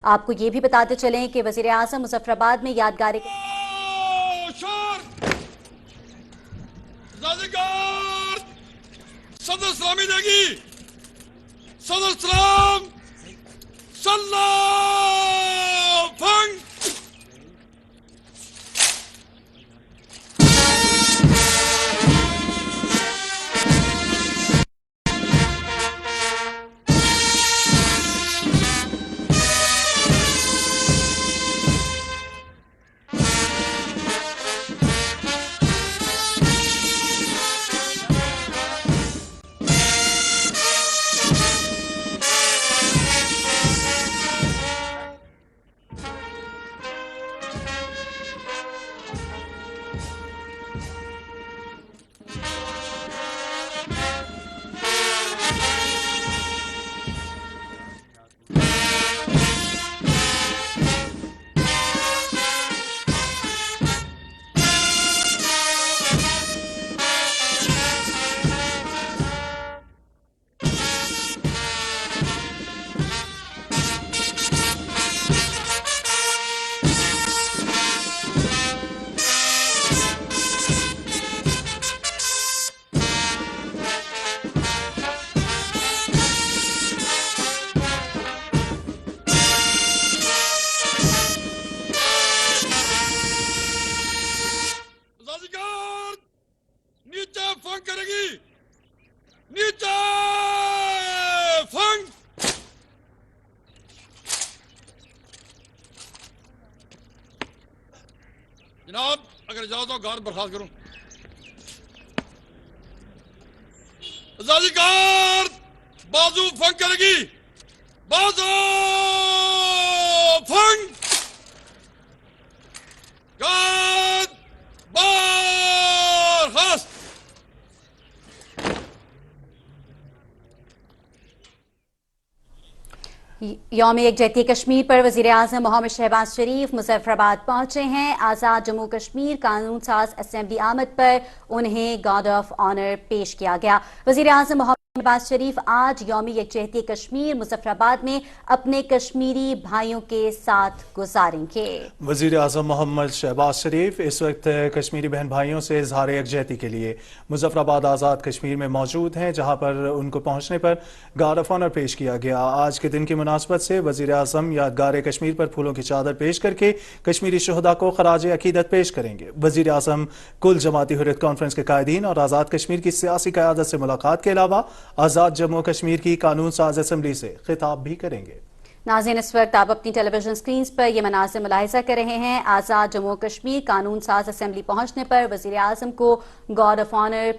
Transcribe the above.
आपको ये भी बताते चलें कि वजीर आजम मुजफ्फराबाद में यादगार सदर सलामी देगी। सदर सलाम सलाम फंग। नीचे फंग करेगी। नीचे फंग। जनाब अगर इजाजत हो गार्ड बर्खास्त करूं। गार्ड बाजू फंग करेगी। बाजू फंग। गार्ड बर्खास्त। यौम यकजहती कश्मीर पर वजीर आजम मोहम्मद शहबाज शरीफ मुजफ्फराबाद पहुंचे हैं। आज़ाद जम्मू कश्मीर कानून साज असेंबली आमद पर उन्हें गार्ड ऑफ ऑनर पेश किया गया। वजीर आजम मोहम्मद शहबाज शरीफ आज यौम यकजहती कश्मीर मुजफ्फराबाद में अपने कश्मीरी भाइयों के साथ गुजारेंगे। वजीर आजम मोहम्मद शहबाज शरीफ इस वक्त कश्मीरी बहन भाइयों से इजहार यकजहती के लिए मुजफ्फराबाद आज़ाद कश्मीर में मौजूद हैं, जहां पर उनको पहुंचने पर गार्ड ऑफ ऑनर पेश किया गया। आज के दिन की मुनासबत से वजीर आजम यादगार कश्मीर पर फूलों की चादर पेश करके कश्मीरी शहदा को खराज अकीदत पेश करेंगे। वजीर आजम कुल जमाती हुर्रियत कॉन्फ्रेंस के कायदीन और आज़ाद कश्मीर की सियासी क़यादत से मुलाकात के अलावा आज़ाद जम्मू कश्मीर की कानून साज असेंबली से खिताब भी करेंगे। नाज़रीन, इस वक्त आप अपनी टेलीविजन स्क्रीन पर ये मनाज़िर मुलाहिज़ा कर रहे हैं। आज़ाद जम्मू कश्मीर कानून साज असेंबली पहुंचने पर वज़ीर आज़म को गार्ड ऑफ ऑनर